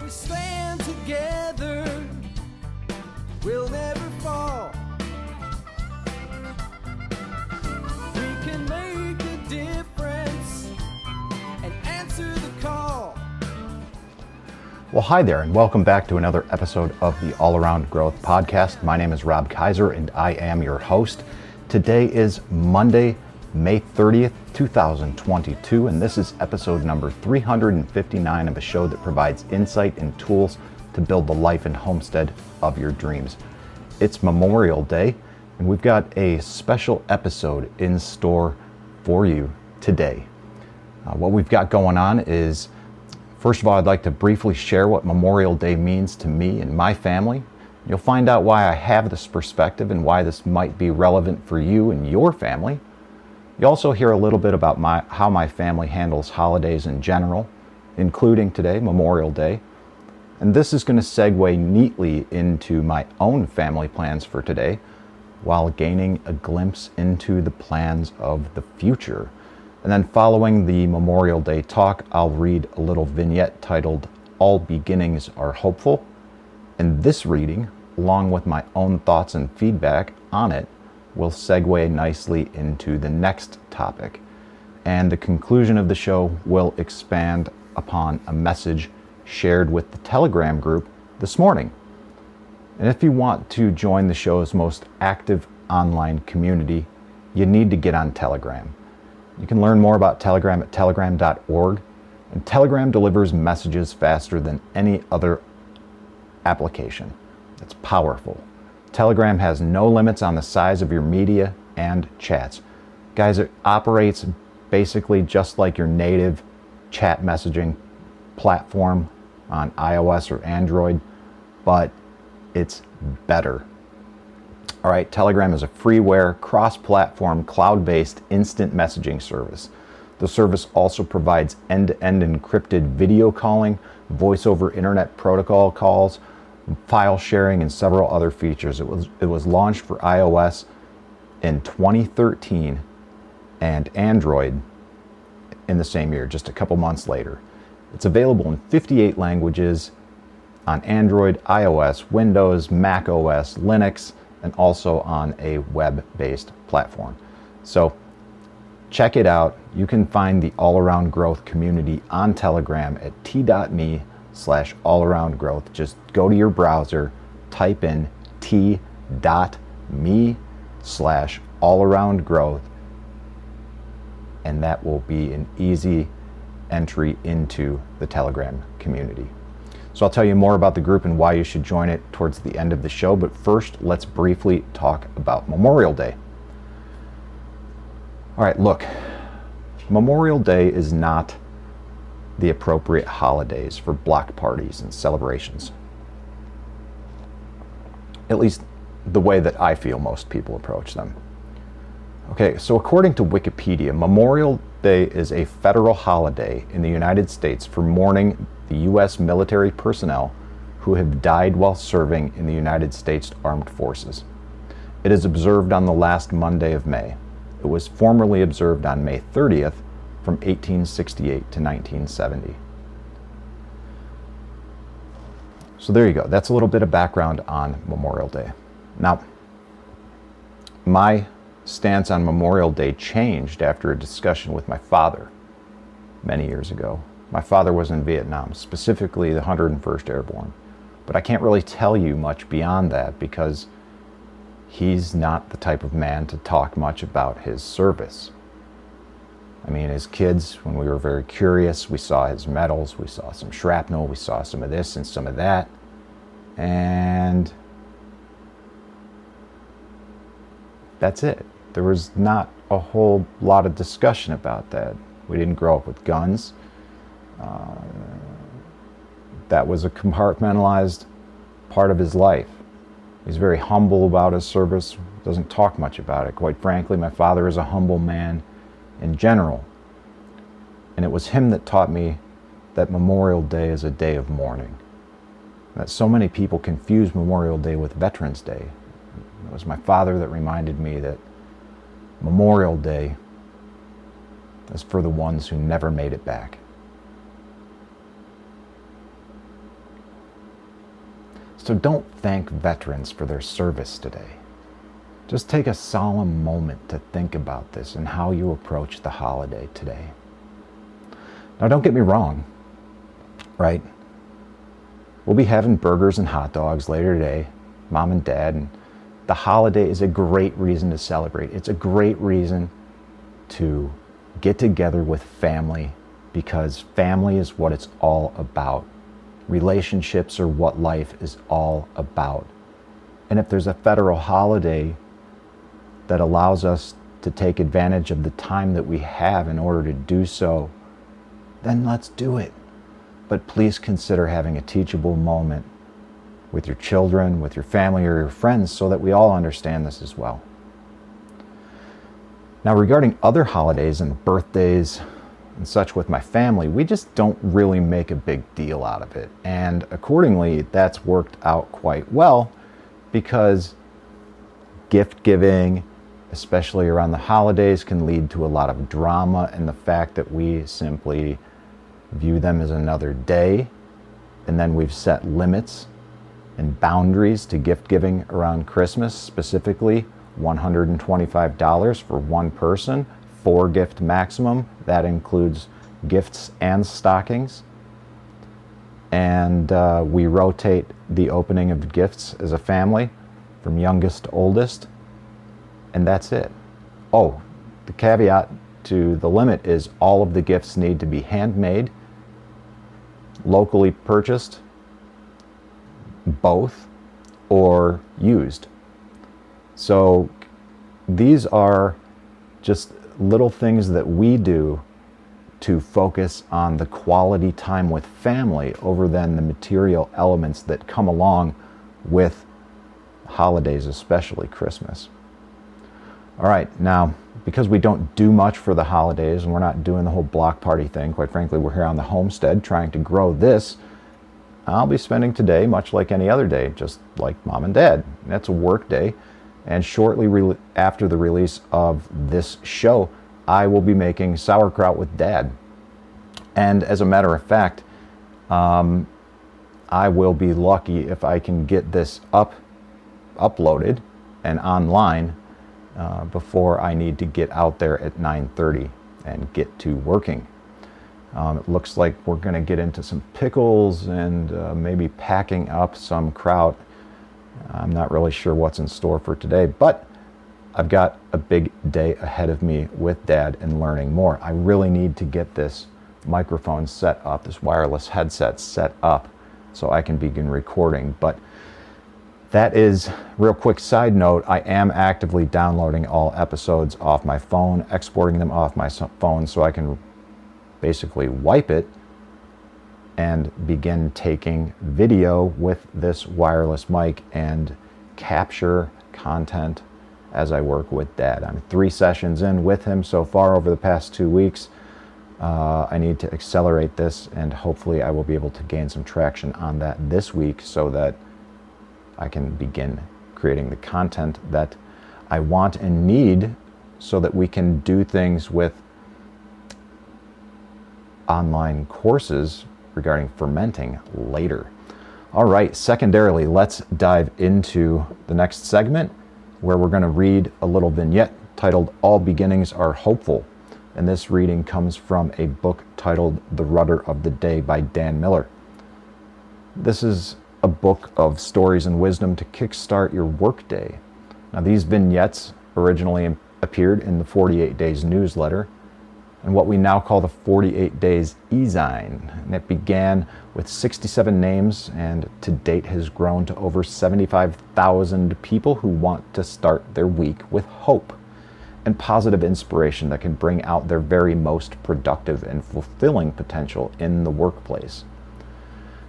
we stand together, we'll never fall. We can make a difference and answer the call. Well, hi there, and welcome back to another episode of the All Around Growth Podcast. My name is Rob Kaiser, and I am your host. Today is Monday, May 30th, 2022, and this is episode number 359 of a show that provides insight and tools to build the life and homestead of your dreams. It's Memorial Day, and we've got a special episode in store for you today. What we've got going on is, first of all, I'd like to briefly share what Memorial Day means to me and my family. You'll find out why I have this perspective and why this might be relevant for you and your family. You'll also hear a little bit about how my family handles holidays in general, including today, Memorial Day. And this is going to segue neatly into my own family plans for today, while gaining a glimpse into the plans of the future. And then following the Memorial Day talk, I'll read a little vignette titled, "All Beginnings Are Hopeful." And this reading, along with my own thoughts and feedback on it, will segue nicely into the next topic. And the conclusion of the show will expand upon a message shared with the Telegram group this morning. And if you want to join the show's most active online community, you need to get on Telegram. You can learn more about Telegram at telegram.org, and Telegram delivers messages faster than any other application. It's powerful. Telegram has no limits on the size of your media and chats. Guys, it operates basically just like your native chat messaging platform on iOS or Android, but it's better. All right, Telegram is a freeware, cross-platform, cloud-based instant messaging service. The service also provides end-to-end encrypted video calling, voice-over internet protocol calls, file sharing, and several other features. It was launched for iOS in 2013 and Android in the same year, just a couple months later. It's available in 58 languages on Android, iOS, Windows, Mac OS, Linux, and also on a web-based platform. So check it out. You can find the All Around Growth community on Telegram at t.me/allaroundgrowth. Just go to your browser, type in t.me/allaroundgrowth, and that will be an easy entry into the Telegram community. So I'll tell you more about the group and why you should join it towards the end of the show, but first let's briefly talk about Memorial Day. All right, look, Memorial Day is not the appropriate holidays for block parties and celebrations. At least the way that I feel most people approach them. Okay, so according to Wikipedia, Memorial Day is a federal holiday in the United States for mourning the U.S. military personnel who have died while serving in the United States Armed Forces. It is observed on the last Monday of May. It was formerly observed on May 30th from 1868 to 1970. So there you go. That's a little bit of background on Memorial Day. Now, my stance on Memorial Day changed after a discussion with my father many years ago. My father was in Vietnam, specifically the 101st Airborne. But I can't really tell you much beyond that because he's not the type of man to talk much about his service. I mean, as kids, when we were very curious, we saw his medals, we saw some shrapnel, we saw some of this and some of that. And that's it. There was not a whole lot of discussion about that. We didn't grow up with guns. That was a compartmentalized part of his life. He's very humble about his service, doesn't talk much about it. Quite frankly, my father is a humble man in general. And it was him that taught me that Memorial Day is a day of mourning. That so many people confuse Memorial Day with Veterans Day. It was my father that reminded me that Memorial Day is for the ones who never made it back. So don't thank veterans for their service today. Just take a solemn moment to think about this and how you approach the holiday today. Now, don't get me wrong, right? We'll be having burgers and hot dogs later today, Mom and Dad, and the holiday is a great reason to celebrate. It's a great reason to get together with family, because family is what it's all about. Relationships are what life is all about. And if there's a federal holiday that allows us to take advantage of the time that we have in order to do so, then let's do it. But please consider having a teachable moment with your children, with your family, or your friends, so that we all understand this as well. Now, regarding other holidays and birthdays and such with my family, we just don't really make a big deal out of it. And accordingly, that's worked out quite well, because gift giving, especially around the holidays, can lead to a lot of drama, and the fact that we simply view them as another day, and then we've set limits and boundaries to gift giving around Christmas, specifically $125 for one person, 4 gift maximum. That includes gifts and stockings. And we rotate the opening of gifts as a family from youngest to oldest, and that's it. Oh, the caveat to the limit is all of the gifts need to be handmade, locally purchased, both, or used. So these are just little things that we do to focus on the quality time with family over than the material elements that come along with holidays, especially Christmas. All right, now, because we don't do much for the holidays and we're not doing the whole block party thing, quite frankly, we're here on the homestead trying to grow this, I'll be spending today much like any other day, just like Mom and Dad. That's a work day. And shortly after the release of this show, I will be making sauerkraut with Dad. And as a matter of fact, I will be lucky if I can get this uploaded and online before I need to get out there at 9:30 and get to working. It looks like we're going to get into some pickles and maybe packing up some kraut. I'm not really sure what's in store for today, but I've got a big day ahead of me with Dad and learning more. I really need to get this microphone set up, this wireless headset set up, so I can begin recording. But that is, real quick side note, I am actively downloading all episodes off my phone, exporting them off my phone so I can basically wipe it and begin taking video with this wireless mic and capture content as I work with Dad. I'm 3 sessions in with him so far over the past 2 weeks. I need to accelerate this, and hopefully I will be able to gain some traction on that this week so that I can begin creating the content that I want and need so that we can do things with online courses regarding fermenting later. All right, secondarily, let's dive into the next segment where we're going to read a little vignette titled "All Beginnings Are Hopeful." And this reading comes from a book titled The Rudder of the Day by Dan Miller. This is a book of stories and wisdom to kickstart your workday. Now, these vignettes originally appeared in the 48 Days newsletter and what we now call the 48 Days e-zine. And it began with 67 names and to date has grown to over 75,000 people who want to start their week with hope and positive inspiration that can bring out their very most productive and fulfilling potential in the workplace.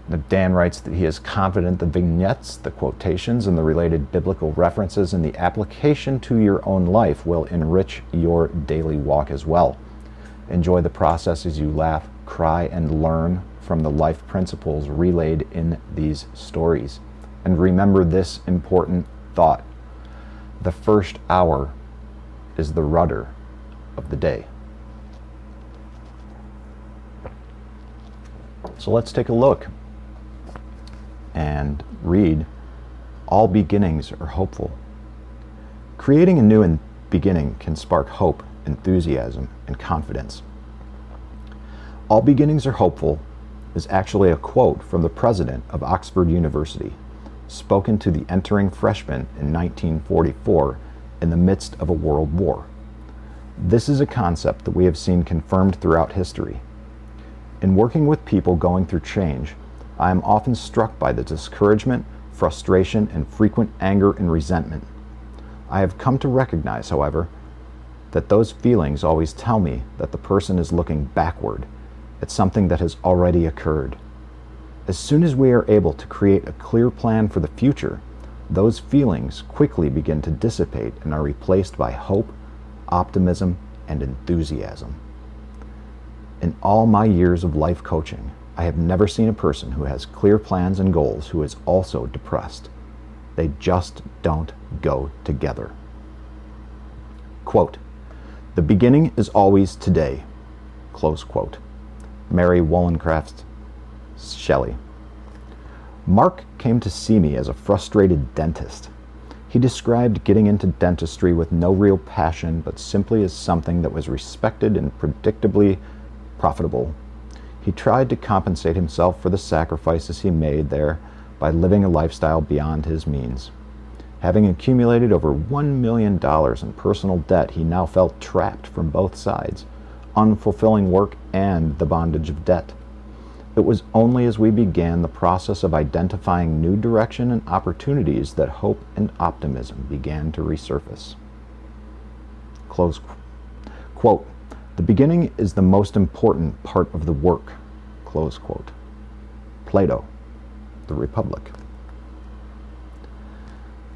Now, Dan writes that he is confident the vignettes, the quotations, and the related biblical references and the application to your own life will enrich your daily walk as well. Enjoy the process as you laugh, cry, and learn from the life principles relayed in these stories. And remember this important thought: the first hour is the rudder of the day. So let's take a look. and read, "All beginnings are hopeful." Creating a new beginning can spark hope, enthusiasm, and confidence. "All beginnings are hopeful" is actually a quote from the president of Oxford University, spoken to the entering freshmen in 1944 in the midst of a world war. This is a concept that we have seen confirmed throughout history. In working with people going through change, I am often struck by the discouragement, frustration, and frequent anger and resentment. I have come to recognize, however, that those feelings always tell me that the person is looking backward at something that has already occurred. As soon as we are able to create a clear plan for the future, those feelings quickly begin to dissipate and are replaced by hope, optimism, and enthusiasm. In all my years of life coaching, I have never seen a person who has clear plans and goals who is also depressed. They just don't go together. Quote, "The beginning is always today." Close quote. Mary Wollstonecraft Shelley. Mark came to see me as a frustrated dentist. He described getting into dentistry with no real passion, but simply as something that was respected and predictably profitable. He tried to compensate himself for the sacrifices he made there by living a lifestyle beyond his means. Having accumulated over $1 million in personal debt, he now felt trapped from both sides, unfulfilling work and the bondage of debt. It was only as we began the process of identifying new direction and opportunities that hope and optimism began to resurface. Close quote. "The beginning is the most important part of the work." Close quote. Plato, The Republic.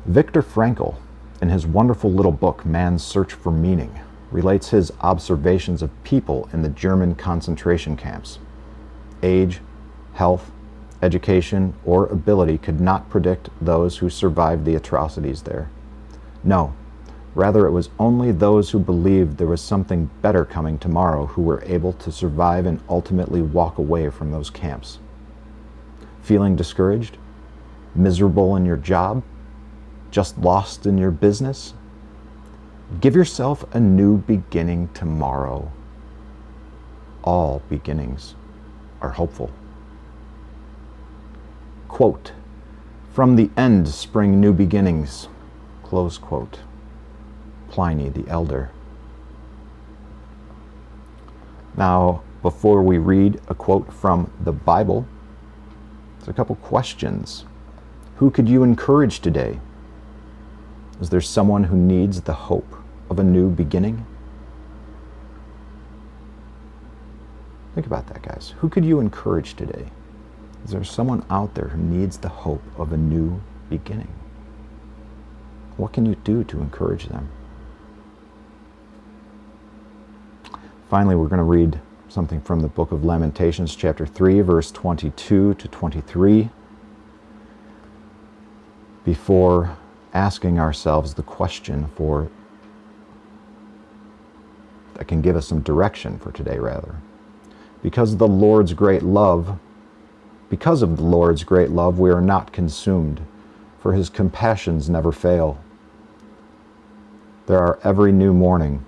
Viktor Frankl, in his wonderful little book, Man's Search for Meaning, relates his observations of people in the German concentration camps. Age, health, education, or ability could not predict those who survived the atrocities there. No, rather it was only those who believed there was something better coming tomorrow who were able to survive and ultimately walk away from those camps. Feeling discouraged? Miserable in your job? Just lost in your business? Give yourself a new beginning tomorrow. All beginnings are hopeful. Quote, "From the end spring new beginnings." Close quote. Pliny the Elder. Now, before we read a quote from the Bible, there's a couple questions. Who could you encourage today? Is there someone who needs the hope of a new beginning? Think about that, guys. Who could you encourage today? Is there someone out there who needs the hope of a new beginning? What can you do to encourage them? Finally, we're going to read something from the book of Lamentations, chapter 3, verse 22 to 23, before asking ourselves the question that can give us some direction for today, rather. Because of the Lord's great love, we are not consumed, for his compassions never fail. There are every new morning.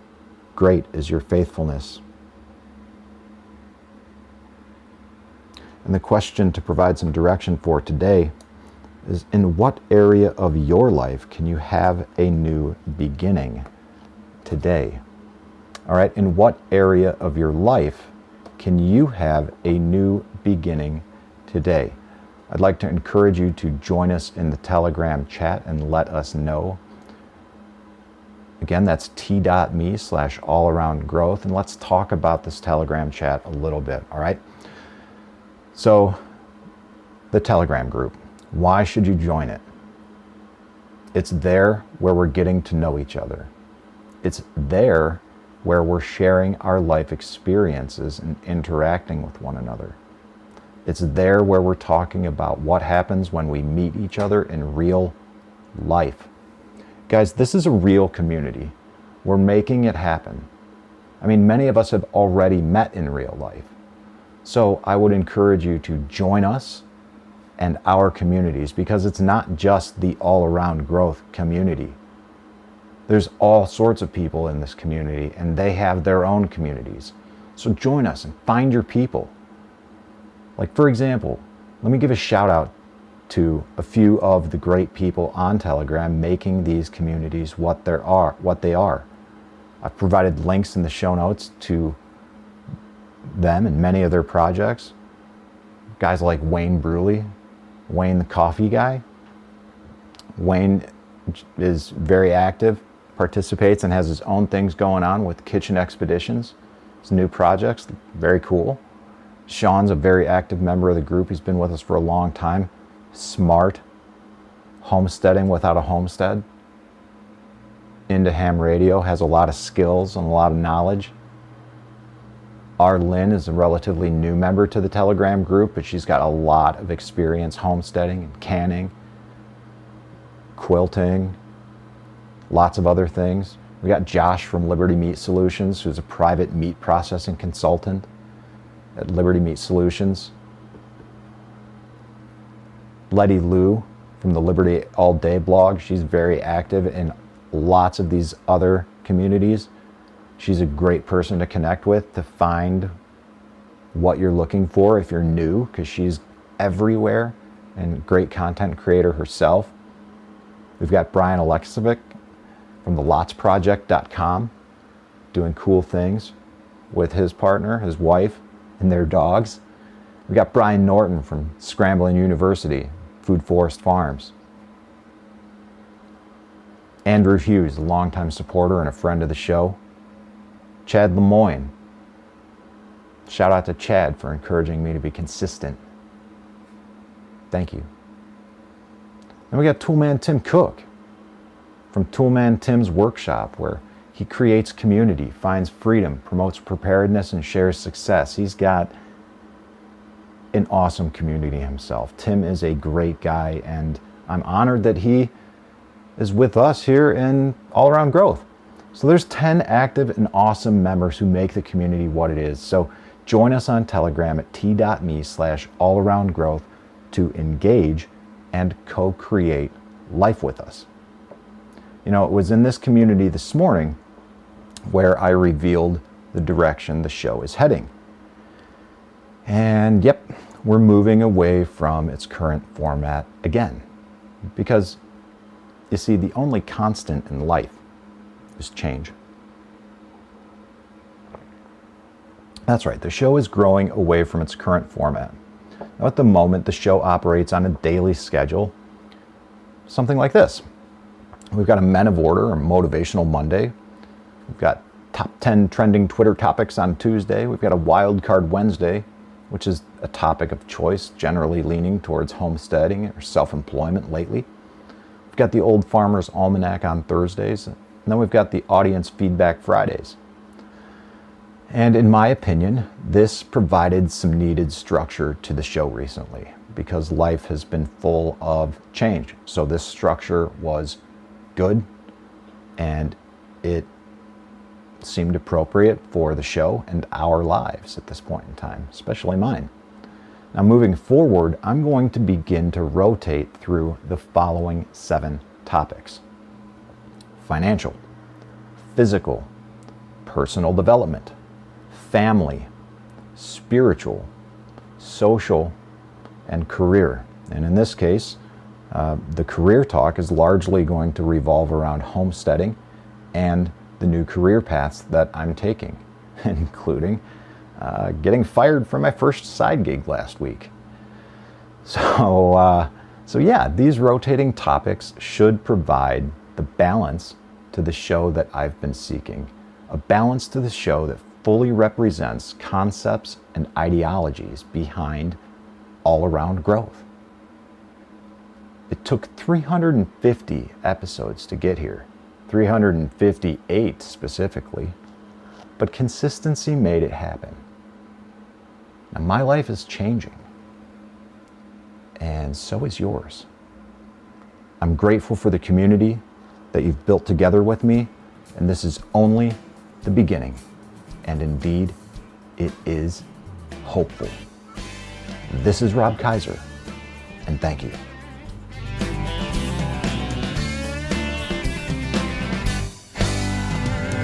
Great is your faithfulness. And the question to provide some direction for today is, in what area of your life can you have a new beginning today? All right, in what area of your life can you have a new beginning today? I'd like to encourage you to join us in the Telegram chat and let us know. Again, that's t.me/allaroundgrowth, and let's talk about this Telegram chat a little bit, all right? So, the Telegram group, why should you join it? It's there where we're getting to know each other. It's there where we're sharing our life experiences and interacting with one another. It's there where we're talking about what happens when we meet each other in real life. Guys, this is a real community. We're making it happen. I mean, many of us have already met in real life. So I would encourage you to join us and our communities, because it's not just the all-around growth community. There's all sorts of people in this community, and they have their own communities. So join us and find your people. Like, for example, let me give a shout out to a few of the great people on Telegram making these communities what they are. I've provided links in the show notes to them and many of their projects. Guys like Wayne Bruley, Wayne the coffee guy. Wayne is very active, participates, and has his own things going on with Kitchen Expeditions. His new projects, very cool. Sean's a very active member of the group. He's been with us for a long time. Smart. Homesteading without a homestead. Into ham radio, has a lot of skills and a lot of knowledge. Lynn is a relatively new member to the Telegram group, but she's got a lot of experience homesteading and canning, quilting, lots of other things. We got Josh from Liberty Meat Solutions, who's a private meat processing consultant at Liberty Meat Solutions. Letty Lou from the Liberty All Day blog. She's very active in lots of these other communities. She's a great person to connect with to find what you're looking for if you're new, because she's everywhere and great content creator herself. We've got Brian Alexovic from the lotsproject.com doing cool things with his partner, his wife, and their dogs. We've got Brian Norton from Scramblin' University, Food Forest Farms. Andrew Hughes, a longtime supporter and a friend of the show. Chad Lemoyne. Shout out to Chad for encouraging me to be consistent. Thank you. And we got Toolman Tim Cook from Toolman Tim's workshop, where he creates community, finds freedom, promotes preparedness, and shares success. He's got an awesome community himself. Tim is a great guy, and I'm honored that he is with us here in All Around Growth. So there's 10 active and awesome members who make the community what it is. So join us on Telegram at t.me/allaroundgrowth to engage and co-create life with us. You know, it was in this community this morning where I revealed the direction the show is heading. And yep, we're moving away from its current format again. Because, you see, the only constant in life is change. That's right, the show is growing away from its current format. Now, at the moment, the show operates on a daily schedule, something like this. We've got a Men of Order or Motivational Monday. We've got top 10 trending Twitter topics on Tuesday. We've got a Wild Card Wednesday, which is a topic of choice, generally leaning towards homesteading or self-employment lately. We've got the Old Farmer's Almanac on Thursdays, and then we've got the Audience Feedback Fridays. And in my opinion, this provided some needed structure to the show recently, because life has been full of change. So this structure was good, and it seemed appropriate for the show and our lives at this point in time, especially mine. Now, moving forward, I'm going to begin to rotate through the following 7 topics: financial, physical, personal development, family, spiritual, social, and career. And in this case, the career talk is largely going to revolve around homesteading and the new career paths that I'm taking, including getting fired from my first side gig last week. So yeah, these rotating topics should provide the balance to the show that I've been seeking, a balance to the show that fully represents concepts and ideologies behind all around growth. It took 350 episodes to get here, 358 specifically, but consistency made it happen. Now, my life is changing, and so is yours. I'm grateful for the community that you've built together with me, and this is only the beginning. And indeed, it is hopeful. This is Rob Kaiser, and thank you.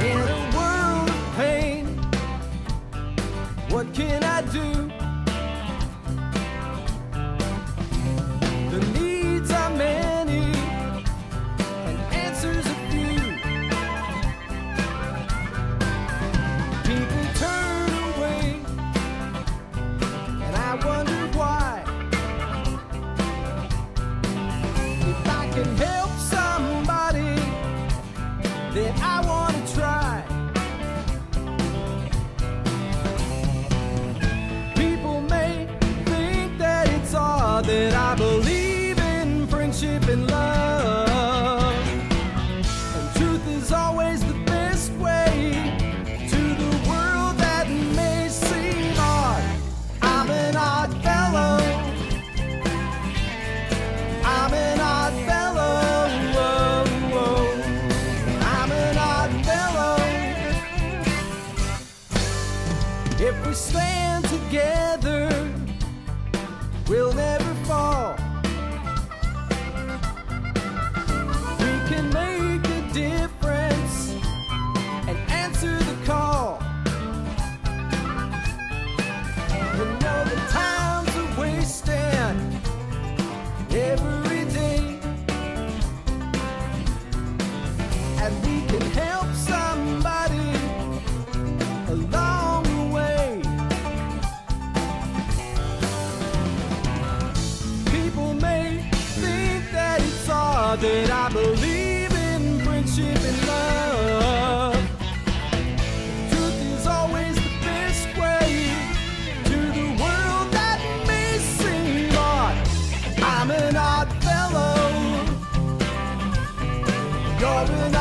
In a world of pain, what can I do? The needs are many and answers are few. People turn away and I wonder why. If I can help somebody, then I want to try. People may think that it's odd that I believe in friendship and love, and truth is always the best way to the world that may seem odd. I'm an odd fellow. I'm an odd fellow. Whoa, whoa. I'm an odd fellow. If we stand together, we'll never fall. We can make a difference and answer the call. You know the times are wasting every day, and we can help somebody along the way. People may think that it's odd that I believe in friendship and love. Truth is always the best way to the world that may seem odd. I'm an odd fellow. You're an